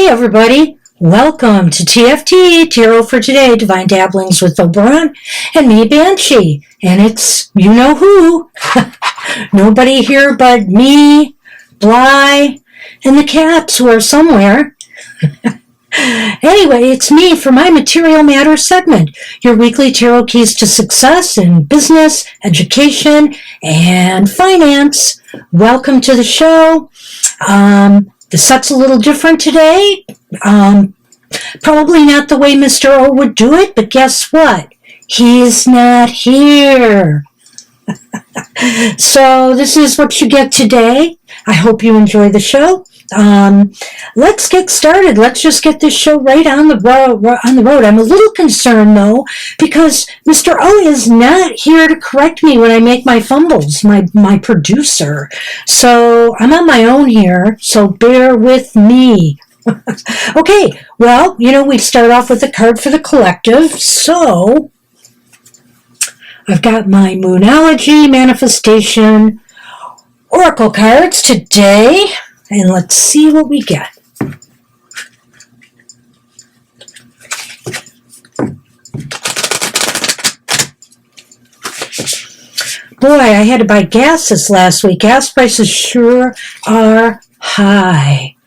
Hey everybody, welcome to TFT, Tarot for Today, Divine Dabblings with Oberon, and me, Banshee, and it's you-know-who, nobody here but me, Bly, and the cats who are somewhere. Anyway, it's me for my Material Matter segment, your weekly tarot keys to success in business, education, and finance. Welcome to the show. The set's a little different today. Probably not the way Mr. O would do it, but guess what? He's not here. So this is what you get today. I hope you enjoy the show. Let's get started. Let's just get this show right on the road. I'm a little concerned though, because Mr. O is not here to correct me when I make my fumbles, my producer. So I'm on my own here, so bear with me. Okay, well, we start off with a card for the collective. So I've got my Moonology Manifestation Oracle cards today. And let's see what we get. Boy, I had to buy gas this last week. Gas prices sure are high.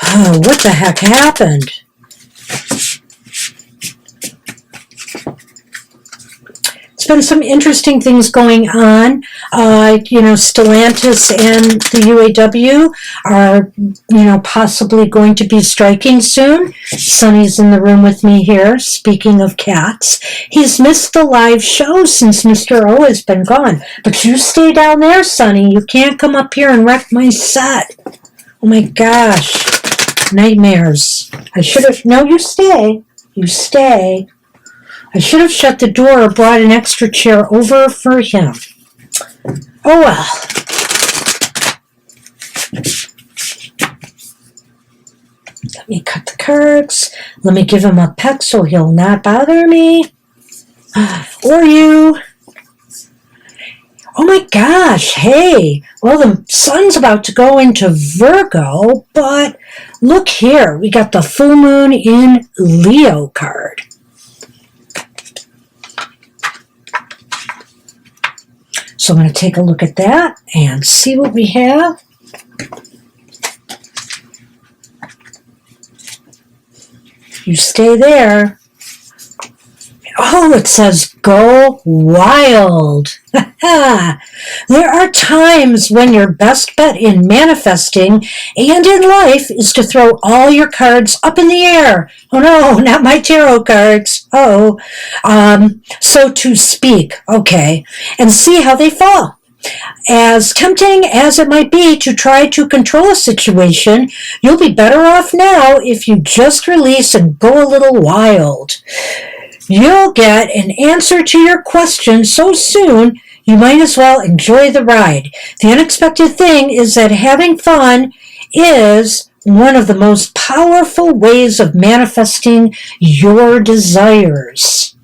Oh, what the heck happened? It's been some interesting things going on. Stellantis and the UAW are, possibly going to be striking soon. Sonny's in the room with me here, speaking of cats. He's missed the live show since Mr. O has been gone. But you stay down there, Sonny. You can't come up here and wreck my set. Oh my gosh. Nightmares. No, you stay. You stay. I should have shut the door or brought an extra chair over for him. Oh well. Let me cut the cards. Let me give him a peck so he'll not bother me. Or you. Oh my gosh, hey. Well, the sun's about to go into Virgo, but look here. We got the full moon in Leo card. So I'm going to take a look at that and see what we have. You stay there. Oh, it says go wild. There are times when your best bet in manifesting and in life is to throw all your cards up in the air. Oh no, not my tarot cards. Oh, so to speak. Okay, and see how they fall. As tempting as it might be to try to control a situation, you'll be better off now if you just release and go a little wild. You'll get an answer to your question so soon, you might as well enjoy the ride. The unexpected thing is that having fun is one of the most powerful ways of manifesting your desires.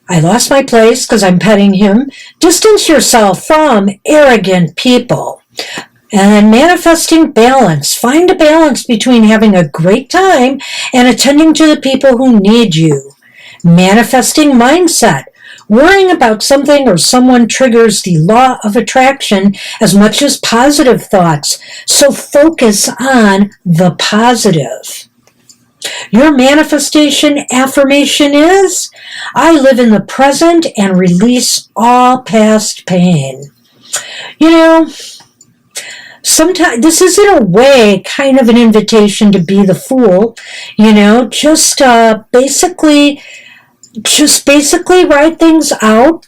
I lost my place because I'm petting him. Distance yourself from arrogant people. And manifesting balance. Find a balance between having a great time and attending to the people who need you. Manifesting mindset. Worrying about something or someone triggers the law of attraction as much as positive thoughts. So focus on the positive. Your manifestation affirmation is, I live in the present and release all past pain. Sometimes this is in a way kind of an invitation to be the fool, just basically write things out,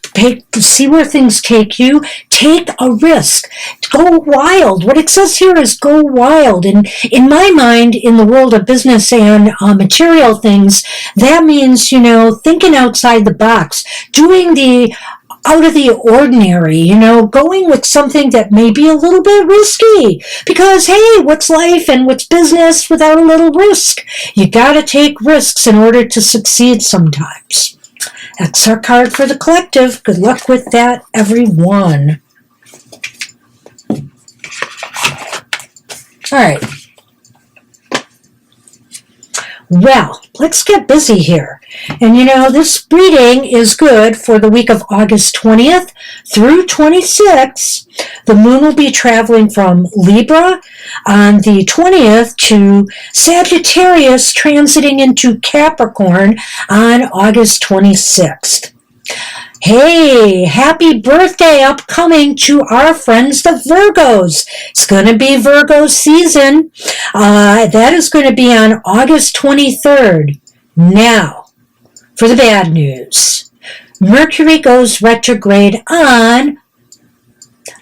see where things take you, take a risk, go wild. What it says here is go wild. And in my mind, in the world of business and material things, that means, thinking outside the box, doing the out of the ordinary, going with something that may be a little bit risky. Because, hey, what's life and what's business without a little risk? You got to take risks in order to succeed sometimes. That's our card for the collective. Good luck with that, everyone. All right. Well, let's get busy here. And this reading is good for the week of August 20th through 26th. The moon will be traveling from Libra on the 20th to Sagittarius, transiting into Capricorn on August 26th. Hey, happy birthday upcoming to our friends the Virgos. It's going to be Virgo season. That is going to be on August 23rd. Now, for the bad news. Mercury goes retrograde on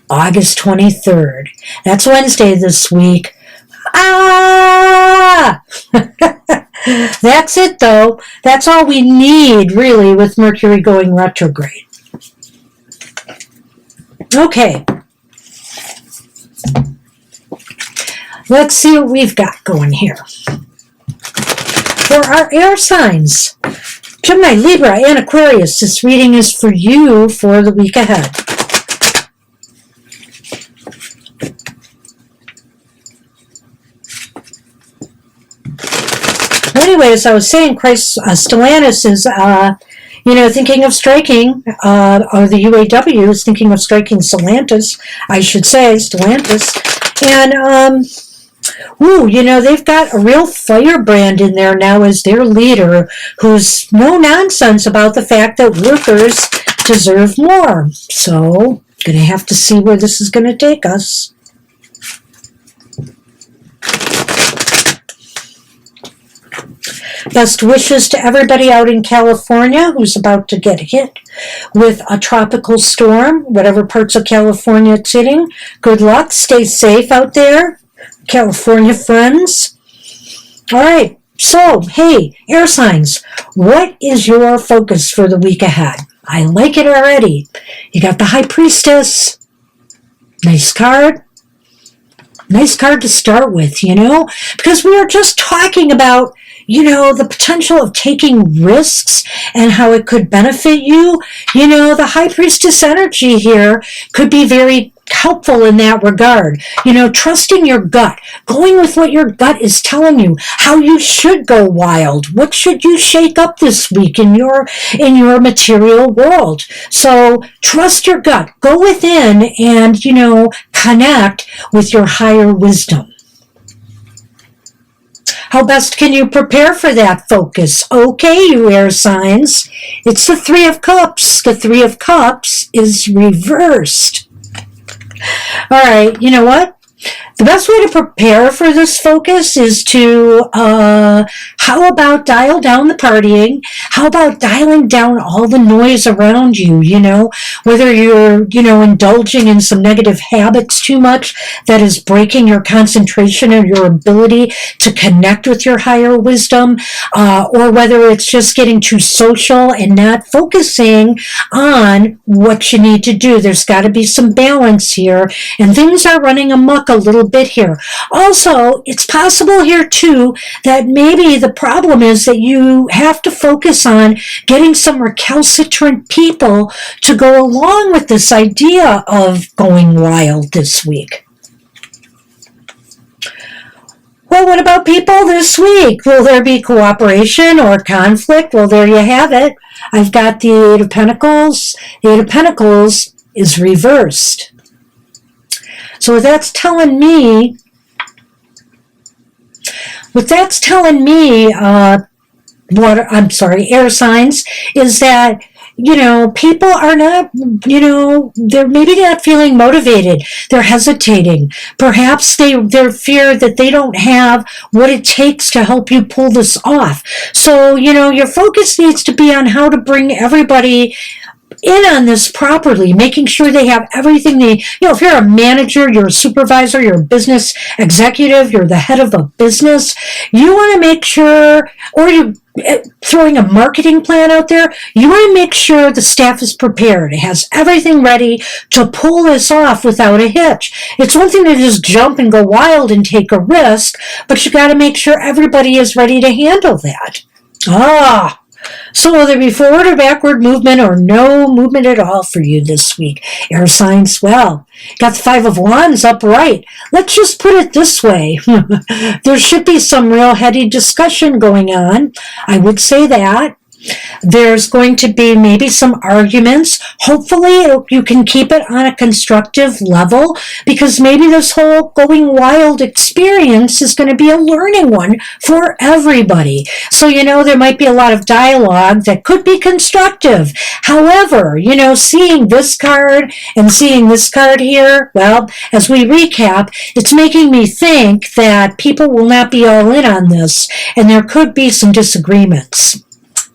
August 23rd. That's Wednesday this week. That's it, though. That's all we need, really, with Mercury going retrograde. Okay. Let's see what we've got going here. For our air signs, Gemini, Libra, and Aquarius, this reading is for you for the week ahead. Anyways, I was saying Stellantis is, thinking of striking, or the UAW is thinking of striking Stellantis, I should say, Stellantis. And, they've got a real firebrand in there now as their leader who's no nonsense about the fact that workers deserve more. So, going to have to see where this is going to take us. Best wishes to everybody out in California who's about to get hit with a tropical storm, whatever parts of California it's hitting. Good luck. Stay safe out there, California friends. All right. So, hey, air signs, what is your focus for the week ahead? I like it already. You got the High Priestess. Nice card. Nice card to start with, because we are just talking about the potential of taking risks and how it could benefit you. The High Priestess energy here could be very helpful in that regard. Trusting your gut, going with what your gut is telling you, how you should go wild. What should you shake up this week in your material world? So trust your gut. Go within and, connect with your higher wisdom. How best can you prepare for that focus? Okay, you air signs. It's the Three of Cups. The Three of Cups is reversed. All right, you know what? The best way to prepare for this focus is to, how about dial down the partying? How about dialing down all the noise around you, whether you're, indulging in some negative habits too much that is breaking your concentration and your ability to connect with your higher wisdom, or whether it's just getting too social and not focusing on what you need to do. There's got to be some balance here, and things are running amok a little bit here. Also, it's possible here too that maybe the problem is that you have to focus on getting some recalcitrant people to go along with this idea of going wild this week. Well, what about people this week? Will there be cooperation or conflict? Well, there you have it. I've got the Eight of Pentacles. The Eight of Pentacles is reversed. So that's telling me, air signs, is that, people are not, they're maybe not feeling motivated. They're hesitating. Perhaps they're fear that they don't have what it takes to help you pull this off. So, your focus needs to be on how to bring everybody in on this properly, making sure they have everything they, if you're a manager, you're a supervisor, you're a business executive, you're the head of a business, you want to make sure, or you're throwing a marketing plan out there, you want to make sure the staff is prepared. It has everything ready to pull this off without a hitch. It's one thing to just jump and go wild and take a risk, but you got to make sure everybody is ready to handle that. So will there be forward or backward movement or no movement at all for you this week? Air signs, well, got the Five of Wands upright. Let's just put it this way. There should be some real heady discussion going on. I would say that. There's going to be maybe some arguments. Hopefully you can keep it on a constructive level, because maybe this whole going wild experience is going to be a learning one for everybody. So, there might be a lot of dialogue that could be constructive. However, seeing this card and seeing this card here, well, as we recap, it's making me think that people will not be all in on this, and there could be some disagreements.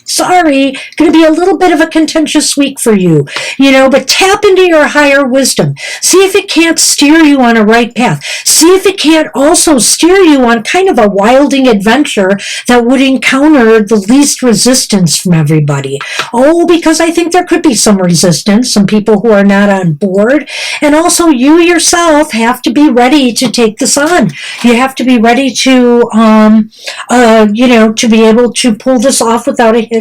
Sorry, going to be a little bit of a contentious week for you, but tap into your higher wisdom. See if it can't steer you on a right path. See if it can't also steer you on kind of a wilding adventure that would encounter the least resistance from everybody. Oh, because I think there could be some resistance, some people who are not on board. And also you yourself have to be ready to take this on. You have to be ready to, to be able to pull this off without a hitch.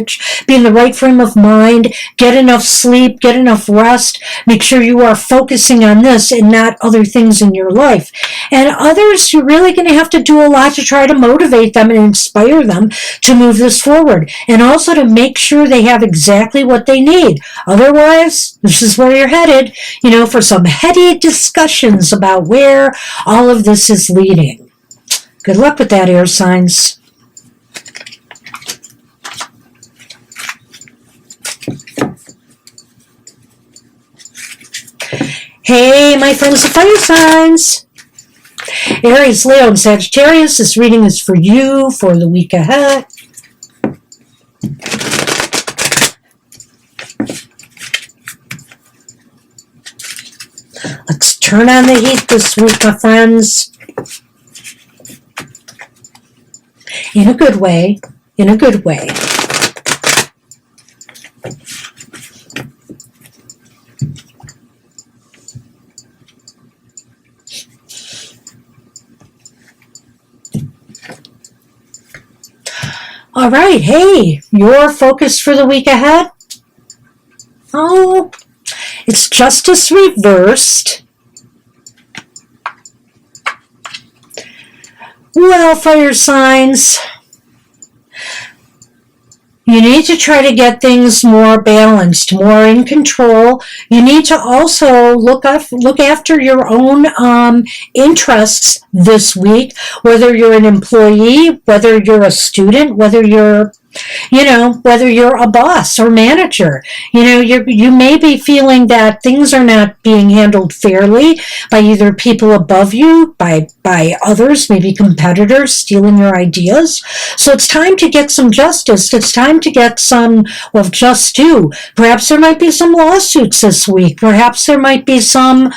Be in the right frame of mind, get enough sleep, get enough rest, make sure you are focusing on this and not other things in your life. And others, you're really going to have to do a lot to try to motivate them and inspire them to move this forward, and also to make sure they have exactly what they need. Otherwise, this is where you're headed, for some heady discussions about where all of this is leading. Good luck with that, air signs. Hey, my friends, the fire signs. Aries, Leo, and Sagittarius, this reading is for you for the week ahead. Let's turn on the heat this week, my friends. In a good way. In a good way. All right, hey, your focus for the week ahead? Oh, it's justice reversed. Well, fire signs, you need to try to get things more balanced, more in control. You need to also look after your own interests this week, whether you're an employee, whether you're a student, whether you're a boss or manager. You may be feeling that things are not being handled fairly by either people above you, by others, maybe competitors stealing your ideas. So it's time to get some justice. It's time to get some, just due. Perhaps there might be some lawsuits this week. Perhaps there might be some,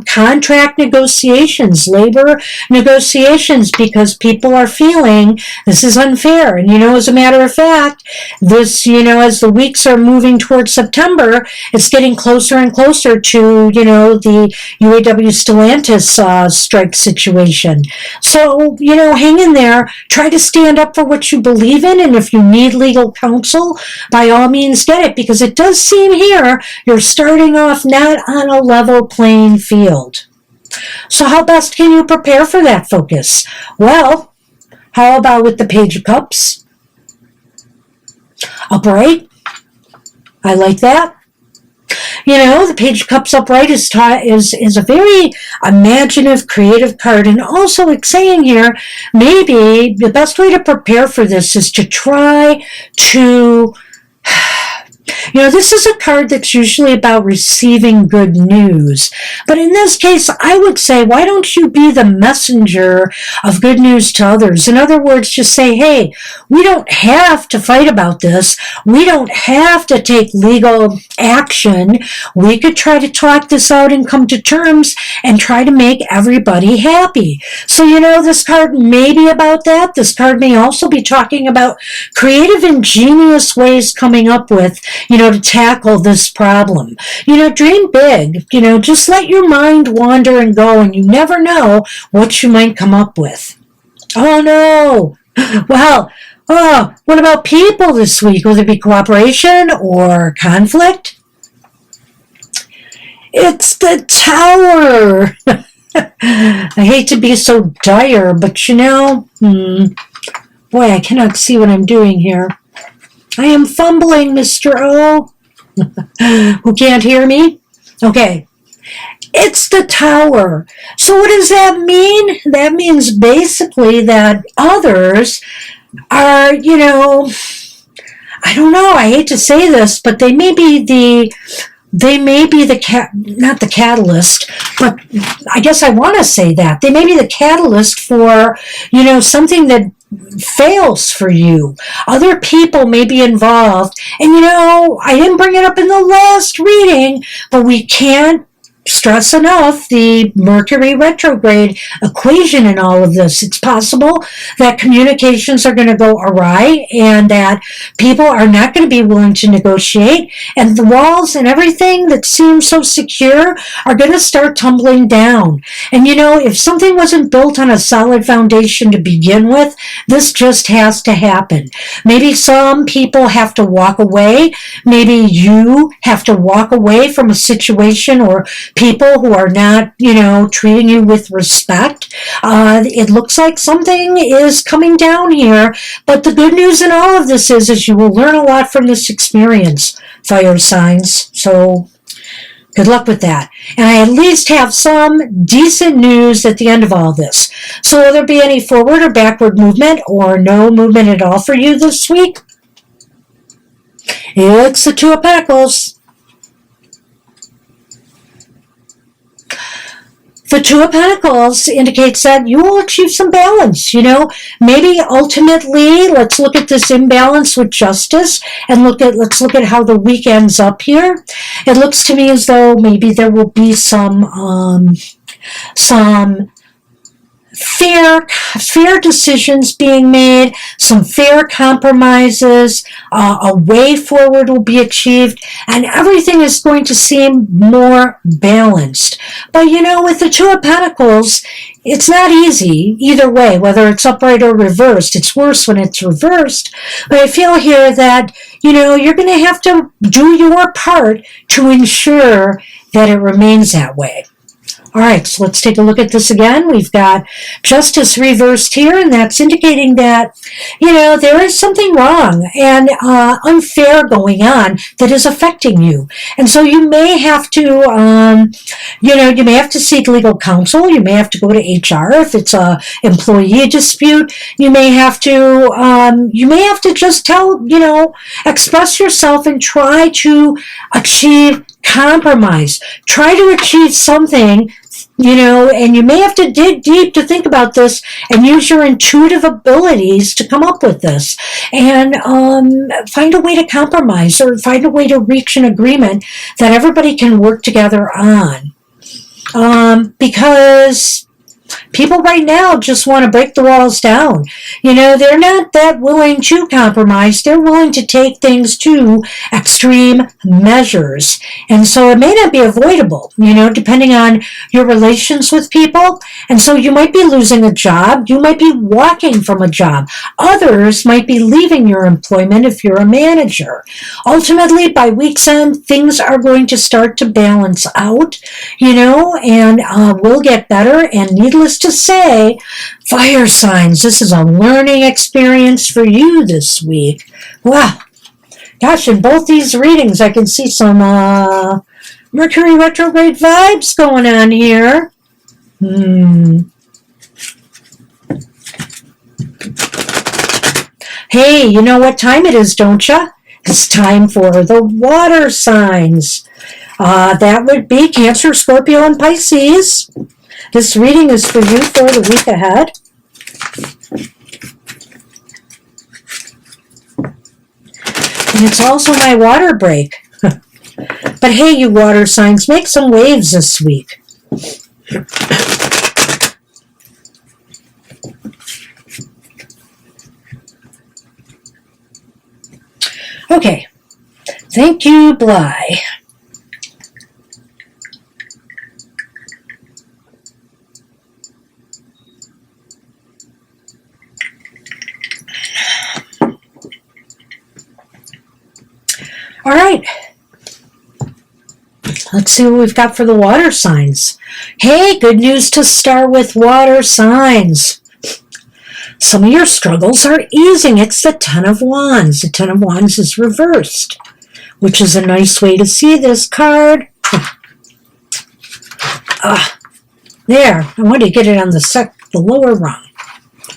contract negotiations, labor negotiations, because people are feeling this is unfair. And, as a matter of fact, this, as the weeks are moving towards September, it's getting closer and closer to, the UAW Stellantis strike situation. So, hang in there. Try to stand up for what you believe in, and if you need legal counsel, by all means get it, because it does seem here you're starting off not on a level playing field. So how best can you prepare for that focus? Well, how about with the Page of Cups? Upright. I like that. The Page of Cups upright is a very imaginative, creative card. And also it's saying here, maybe the best way to prepare for this is to try to... this is a card that's usually about receiving good news. But in this case, I would say, why don't you be the messenger of good news to others? In other words, just say, hey, we don't have to fight about this. We don't have to take legal action. We could try to talk this out and come to terms and try to make everybody happy. So, this card may be about that. This card may also be talking about creative, ingenious ways coming up with, to tackle this problem. Dream big. Just let your mind wander and go, and you never know what you might come up with. Oh no! Well, Oh, what about people this week? Will there be cooperation or conflict? It's the Tower. I hate to be so dire, but you know, boy, I cannot see what I'm doing here. I am fumbling, Mr. O. Who can't hear me? Okay. It's the Tower. So what does that mean? That means basically that others are, you know, I don't know, I hate to say this, but they may be the not the catalyst, but I guess I want to say that they may be the catalyst for, you know, something that fails for you. Other people may be involved, and you know, I didn't bring it up in the last reading, but we can't stress enough the Mercury retrograde equation in all of this. It's possible that communications are going to go awry and that people are not going to be willing to negotiate, and the walls and everything that seems so secure are going to start tumbling down. And you know, if something wasn't built on a solid foundation to begin with, this just has to happen. Maybe some people have to walk away. Maybe you have to walk away from a situation or people who are not, you know, treating you with respect. It looks like something is coming down here, but the good news in all of this is you will learn a lot from this experience, fire signs. So good luck with that. And I at least have some decent news at the end of all this. So will there be any forward or backward movement or no movement at all for you this week? It's the Two of Pentacles. The Two of Pentacles indicates that you will achieve some balance, you know. Maybe ultimately, let's look at this imbalance with justice and let's look at how the week ends up here. It looks to me as though maybe there will be some fair decisions being made, some fair compromises, a way forward will be achieved, and everything is going to seem more balanced. But you know, with the Two of Pentacles, it's not easy either way, whether it's upright or reversed. It's worse when it's reversed. But I feel here that, you know, you're going to have to do your part to ensure that it remains that way. All right, so let's take a look at this again. We've got justice reversed here, and that's indicating that, you know, there is something wrong and unfair going on that is affecting you. And so you may have to, you know, you may have to seek legal counsel. You may have to go to HR if it's a employee dispute. You may have to just tell, you know, express yourself and try to achieve compromise. Try to achieve something, you know, and you may have to dig deep to think about this and use your intuitive abilities to come up with this and find a way to compromise or find a way to reach an agreement that everybody can work together on. Because people right now just want to break the walls down. You know, they're not that willing to compromise. They're willing to take things to extreme measures. And so it may not be avoidable, you know, depending on your relations with people. And so you might be losing a job. You might be walking from a job. Others might be leaving your employment if you're a manager. Ultimately, by week's end, things are going to start to balance out, you know, and will get better. And needless to say, fire signs, this is a learning experience for you this week. Wow. Gosh, in both these readings, I can see some Mercury retrograde vibes going on here. Hey, you know what time it is, don't you? It's time for the water signs. That would be Cancer, Scorpio, and Pisces. This reading is for you for the week ahead. And it's also my water break. But hey, you water signs, make some waves this week. Okay. Thank you, Bly. All right. Let's see what we've got for the water signs. Hey, good news to start with, water signs. Some of your struggles are easing. It's the Ten of Wands. The Ten of Wands is reversed, which is a nice way to see this card. There. I want to get it on the lower rung.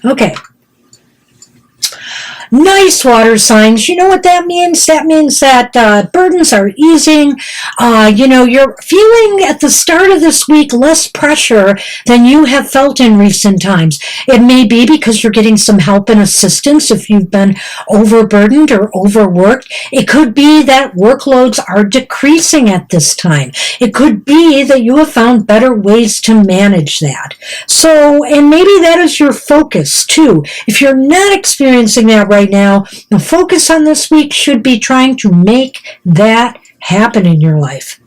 Okay. Nice, water signs. You know what that means? That means that burdens are easing. You're feeling at the start of this week less pressure than you have felt in recent times. It may be because you're getting some help and assistance if you've been overburdened or overworked. It could be that workloads are decreasing at this time. It could be that you have found better ways to manage that. So, and maybe that is your focus too. If you're not experiencing that right now, the focus on this week should be trying to make that happen in your life.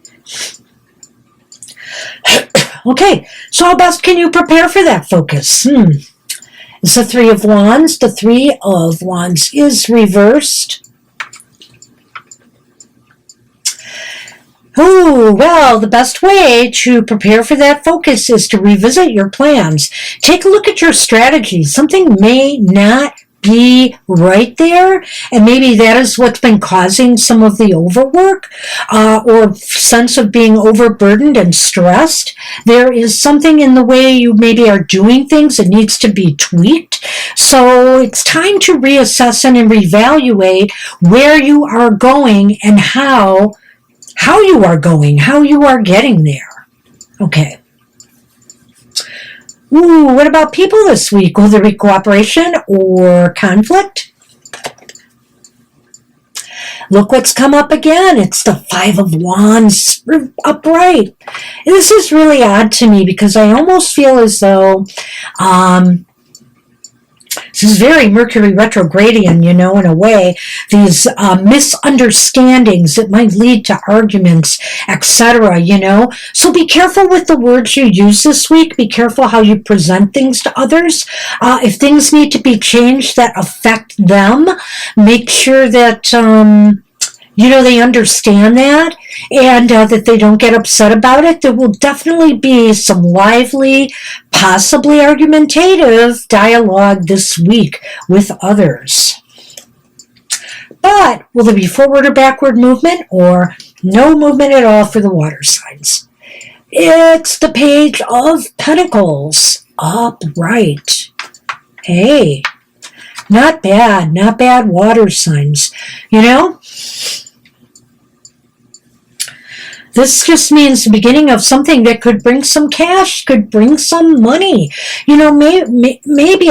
Okay, so how best can you prepare for that focus? It's the Three of Wands. The Three of Wands is reversed. Oh, well, the best way to prepare for that focus is to revisit your plans. Take a look at your strategies. Something may not be right there, and maybe that is what's been causing some of the overwork or sense of being overburdened and stressed. There is something in the way you maybe are doing things that needs to be tweaked. So it's time to reassess and reevaluate where you are going and how you are going, how you are getting there. Okay. Ooh, what about people this week? Will there be cooperation or conflict? Look what's come up again. It's the Five of Wands upright. This is really odd to me because I almost feel as though this is very Mercury retrogradian, in a way. These misunderstandings that might lead to arguments, etc., So be careful with the words you use this week. Be careful how you present things to others. If things need to be changed that affect them, make sure that they understand that and that they don't get upset about it. There will definitely be some lively, possibly argumentative dialogue this week with others. But will there be forward or backward movement or no movement at all for the water signs? It's the Page of Pentacles upright. Hey, not bad water signs. This just means the beginning of something that could bring some cash, could bring some money. Maybe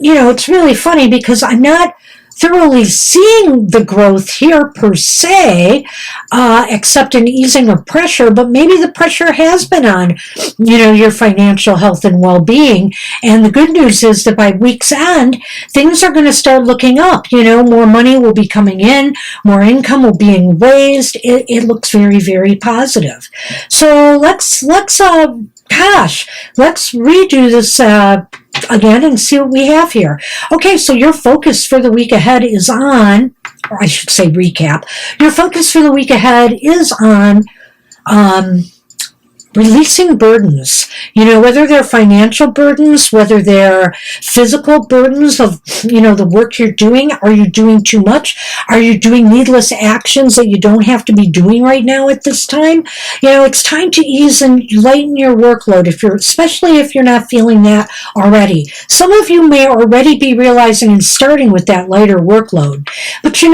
it's really funny because I'm not thoroughly seeing the growth here per se, except an easing of pressure, but maybe the pressure has been on, your financial health and well-being. And the good news is that by week's end, things are going to start looking up. More money will be coming in, more income will be raised. It looks very, very positive. So let's redo this again and see what we have here. Okay, so your focus for the week ahead is on, or I should say recap, your focus for the week ahead is on releasing burdens, whether they're financial burdens, whether they're physical burdens of, the work you're doing. Are you doing too much? Are you doing needless actions that you don't have to be doing right now at this time? It's time to ease and lighten your workload, especially if you're not feeling that already. Some of you may already be realizing and starting with that lighter workload. But you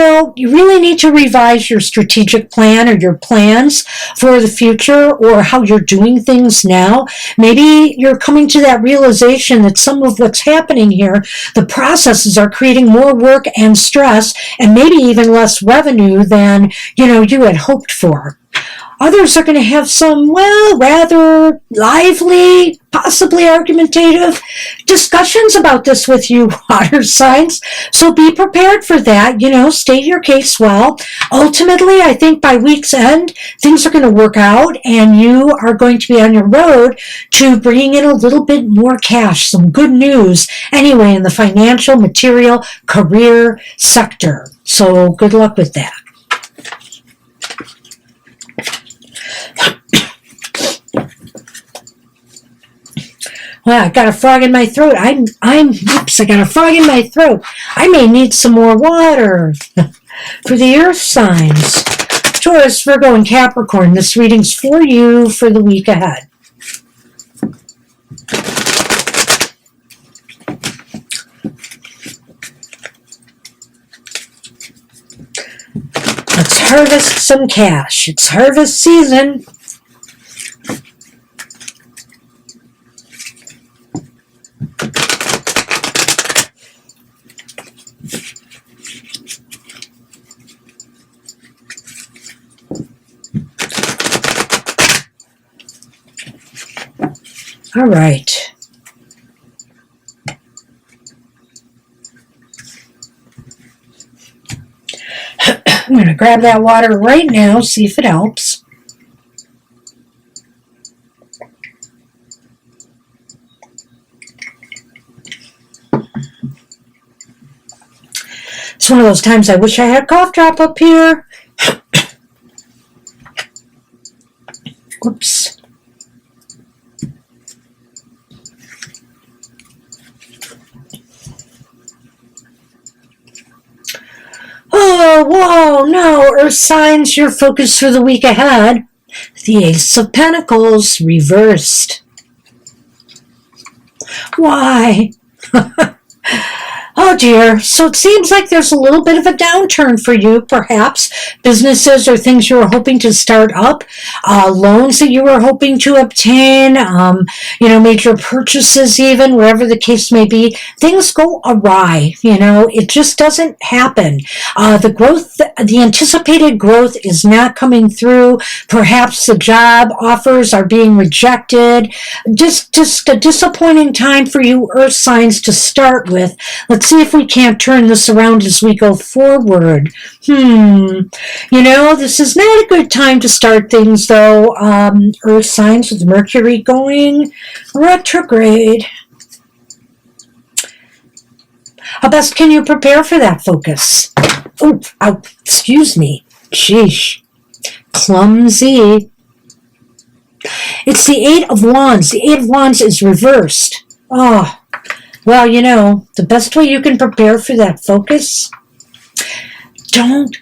really need to revise your strategic plan or your plans for the future or how you're doing things now. Maybe you're coming to that realization that some of what's happening here, the processes are creating more work and stress and maybe even less revenue than, you had hoped for. Others are going to have some, rather lively, possibly argumentative discussions about this with you, water signs. So be prepared for that. State your case well. Ultimately, I think by week's end, things are going to work out and you are going to be on your road to bringing in a little bit more cash, some good news anyway in the financial, material, career sector. So good luck with that. Well, I got a frog in my throat. Oops, I got a frog in my throat. I may need some more water. For the earth signs, Taurus, Virgo, and Capricorn, this reading's for you for the week ahead. Let's harvest some cash. It's harvest season. All right. I'm going to grab that water right now, see if it helps. It's one of those times I wish I had a cough drop up here. Whoops. Oh, whoa, no, Earth signs, your focus for the week ahead. The Ace of Pentacles reversed. Why? Oh dear, so it seems like there's a little bit of a downturn for you, perhaps. Businesses or things you were hoping to start up, loans that you were hoping to obtain, major purchases even, wherever the case may be. Things go awry, it just doesn't happen. The anticipated growth is not coming through. Perhaps the job offers are being rejected. Just a disappointing time for you, Earth signs, to start with. Let's see if we can't turn this around as we go forward. This is not a good time to start things, though. Earth signs with Mercury going retrograde. How best can you prepare for that focus? Oh, excuse me. Sheesh. Clumsy. It's the Eight of Wands. The Eight of Wands is reversed. Oh, well, the best way you can prepare for that focus, don't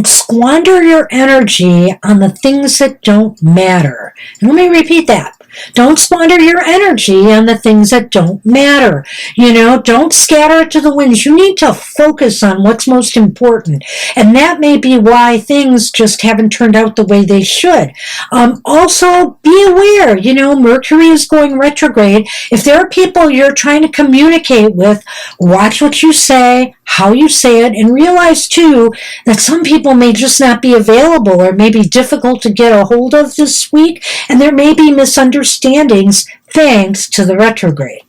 squander your energy on the things that don't matter. And let me repeat that. Don't squander your energy on the things that don't matter. Don't scatter it to the winds. You need to focus on what's most important. And that may be why things just haven't turned out the way they should. Also, be aware, Mercury is going retrograde. If there are people you're trying to communicate with, watch what you say, how you say it, and realize, too, that some people may just not be available or may be difficult to get a hold of this week, and there may be misunderstandings thanks to the retrograde.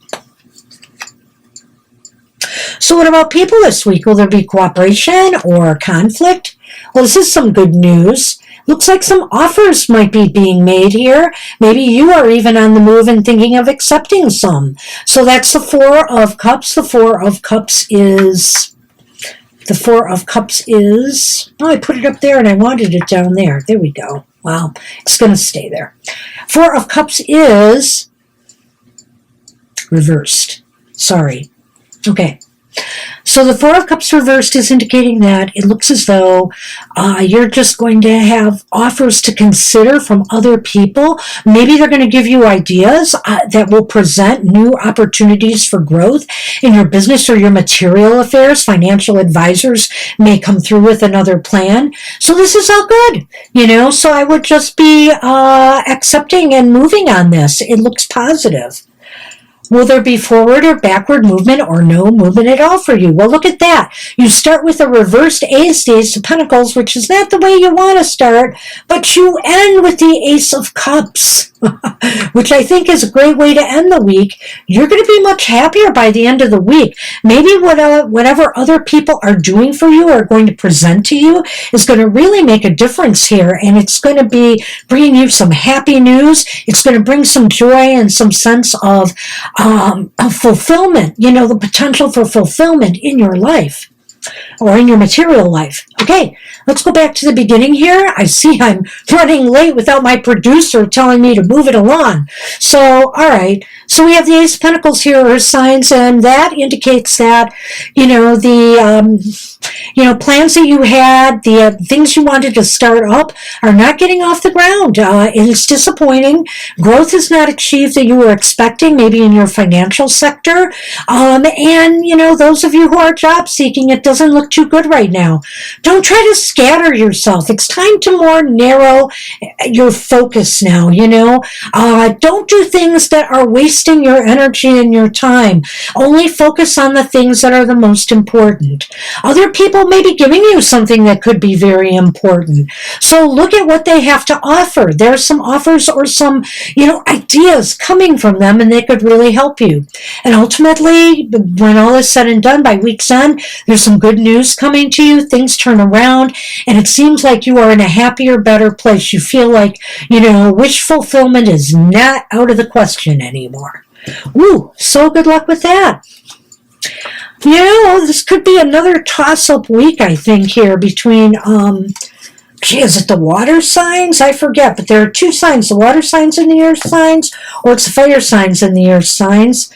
So what about people this week? Will there be cooperation or conflict? Well, this is some good news. Looks like some offers might be being made here. Maybe you are even on the move and thinking of accepting some. So that's the Four of Cups. The Four of Cups is... Oh, I put it up there and I wanted it down there. There we go. Wow, it's going to stay there. Four of Cups is reversed. Sorry. Okay. So the Four of Cups reversed is indicating that it looks as though you're just going to have offers to consider from other people. Maybe they're going to give you ideas that will present new opportunities for growth in your business or your material affairs. Financial advisors may come through with another plan. So this is all good, so I would just be accepting and moving on this. It looks positive. Will there be forward or backward movement or no movement at all for you? Well, look at that. You start with a reversed Ace of Pentacles, which is not the way you want to start, but you end with the Ace of Cups, which I think is a great way to end the week. You're going to be much happier by the end of the week. Maybe whatever other people are doing for you or going to present to you is going to really make a difference here, and it's going to be bringing you some happy news. It's going to bring some joy and some sense of fulfillment, the potential for fulfillment in your life. or in your material life. Okay, let's go back to the beginning here. I see I'm running late without my producer telling me to move it along. So, all right. So we have the Ace of Pentacles here, Earth signs, and that indicates that, the plans that you had, the things you wanted to start up are not getting off the ground. It's disappointing. Growth is not achieved that you were expecting, maybe in your financial sector. And those of you who are job seeking, it doesn't look too good right now. Don't try to scatter yourself. It's time to more narrow your focus now, Don't do things that are wasting your energy and your time. Only focus on the things that are the most important. Other people may be giving you something that could be very important. So look at what they have to offer. There are some offers or some, ideas coming from them, and they could really help you. And ultimately, when all is said and done, by week's end, there's some good news coming to you. Things turn around, and it seems like you are in a happier, better place. You feel like, wish fulfillment is not out of the question anymore. Ooh, so good luck with that. This could be another toss-up week, I think, here between, is it the water signs? I forget, but there are two signs, the water signs and the earth signs, or it's the fire signs and the earth signs.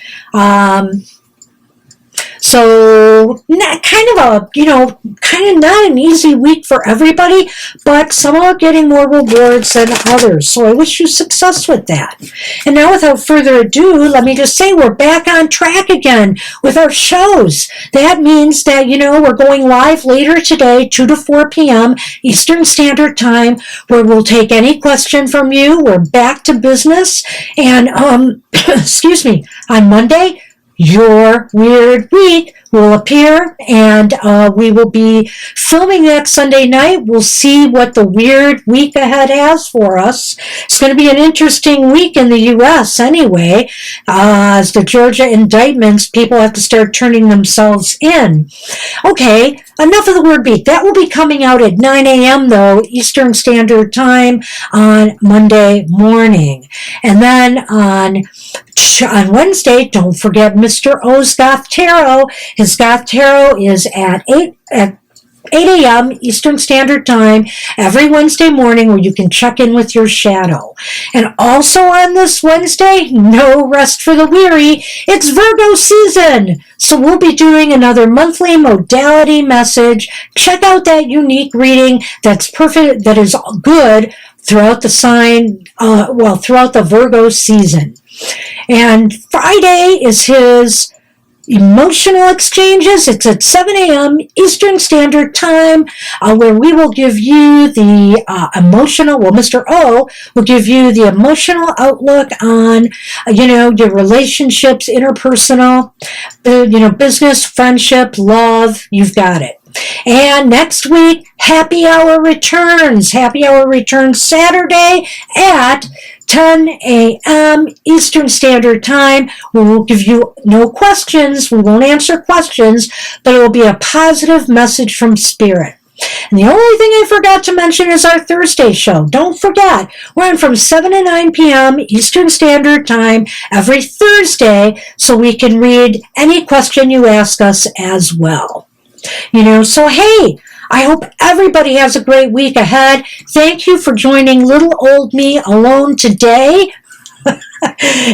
So kind of not an easy week for everybody, but some are getting more rewards than others. So I wish you success with that. And now without further ado, let me just say we're back on track again with our shows. That means that, we're going live later today, 2 to 4 p.m. Eastern Standard Time, where we'll take any question from you. We're back to business. And, excuse me, on Monday, Your Weird Week will appear, and we will be filming that Sunday night. We'll see what the weird week ahead has for us. It's going to be an interesting week in the U.S. anyway. As the Georgia indictments, people have to start turning themselves in. Okay, enough of the word beat. That will be coming out at 9 a.m. though, Eastern Standard Time on Monday morning. And then on Wednesday, don't forget Mr. O's Goth Tarot. His Goth Tarot is at 8 a.m. Eastern Standard Time every Wednesday morning, where you can check in with your shadow. And also on this Wednesday, no rest for the weary, it's Virgo season. So we'll be doing another monthly modality message. Check out that unique reading that's perfect, that is good throughout the throughout the Virgo season. And Friday is his emotional exchanges. It's at 7 a.m. Eastern Standard Time, where we will give you the Mr. O will give you the emotional outlook on, your relationships, interpersonal, business, friendship, love, you've got it. And next week, Happy Hour returns. Happy Hour returns Saturday at 10 a.m. Eastern Standard Time. We will give you no questions. We won't answer questions, but it will be a positive message from Spirit. And the only thing I forgot to mention is our Thursday show. Don't forget, we're on from 7 to 9 p.m. Eastern Standard Time every Thursday, so we can read any question you ask us as well. So hey, I hope everybody has a great week ahead. Thank you for joining Little Old Me Alone today.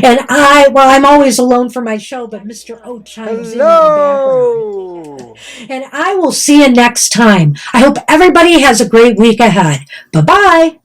And I'm always alone for my show, but Mr. O chimes in the background. And I will see you next time. I hope everybody has a great week ahead. Bye-bye.